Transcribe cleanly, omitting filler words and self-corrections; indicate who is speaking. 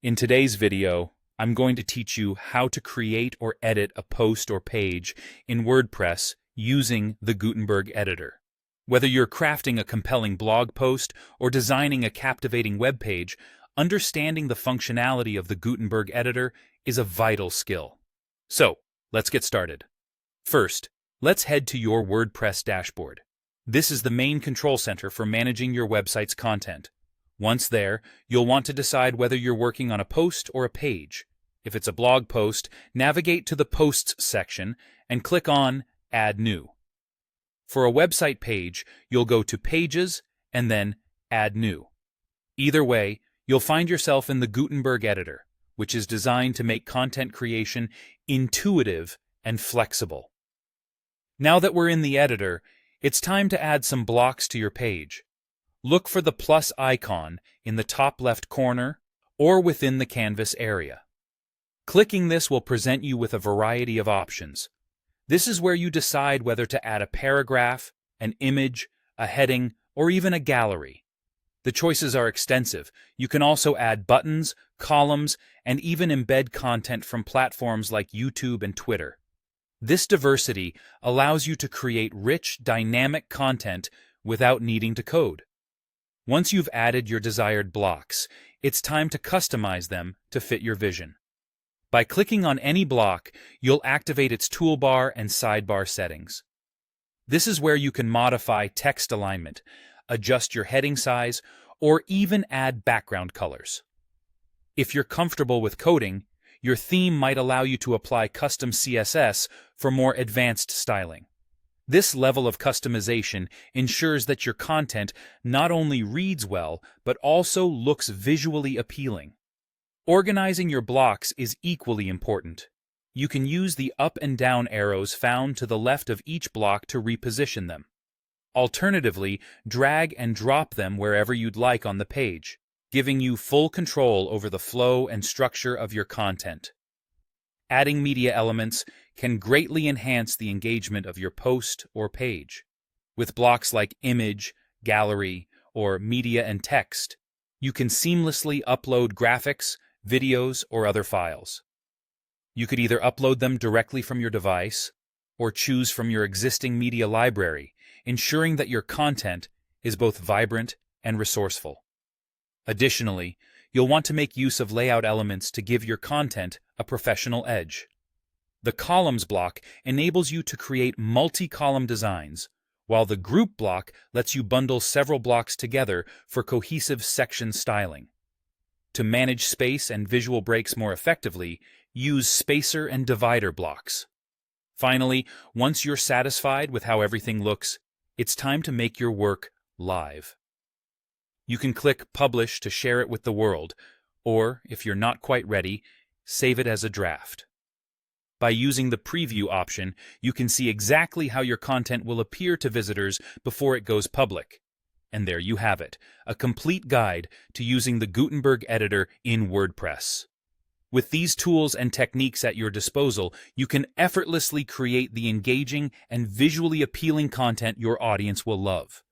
Speaker 1: In today's video, I'm going to teach you how to create or edit a post or page in WordPress using the Gutenberg editor. Whether you're crafting a compelling blog post or designing a captivating web page, understanding the functionality of the Gutenberg editor is a vital skill. So, let's get started. First, let's head to your WordPress dashboard. This is the main control center for managing your website's content. Once there, you'll want to decide whether you're working on a post or a page. If it's a blog post, navigate to the Posts section and click on Add New. For a website page, you'll go to Pages and then Add New. Either way, you'll find yourself in the Gutenberg editor, which is designed to make content creation intuitive and flexible. Now that we're in the editor, it's time to add some blocks to your page. Look for the plus icon in the top left corner or within the canvas area. Clicking this will present you with a variety of options. This is where you decide whether to add a paragraph, an image, a heading, or even a gallery. The choices are extensive. You can also add buttons, columns, and even embed content from platforms like YouTube and Twitter. This diversity allows you to create rich, dynamic content without needing to code. Once you've added your desired blocks, it's time to customize them to fit your vision. By clicking on any block, you'll activate its toolbar and sidebar settings. This is where you can modify text alignment, adjust your heading size, or even add background colors. If you're comfortable with coding, your theme might allow you to apply custom CSS for more advanced styling. This level of customization ensures that your content not only reads well, but also looks visually appealing. Organizing your blocks is equally important. You can use the up and down arrows found to the left of each block to reposition them. Alternatively, drag and drop them wherever you'd like on the page, giving you full control over the flow and structure of your content. Adding media elements can greatly enhance the engagement of your post or page. With blocks like image, gallery, or media and text, you can seamlessly upload graphics, videos, or other files. You could either upload them directly from your device or choose from your existing media library, ensuring that your content is both vibrant and resourceful. Additionally, you'll want to make use of layout elements to give your content a professional edge. The Columns block enables you to create multi-column designs, while the Group block lets you bundle several blocks together for cohesive section styling. To manage space and visual breaks more effectively, use Spacer and Divider blocks. Finally, once you're satisfied with how everything looks, it's time to make your work live. You can click Publish to share it with the world, or, if you're not quite ready, save it as a draft. By using the Preview option, you can see exactly how your content will appear to visitors before it goes public. And there you have it, a complete guide to using the Gutenberg editor in WordPress. With these tools and techniques at your disposal, you can effortlessly create the engaging and visually appealing content your audience will love.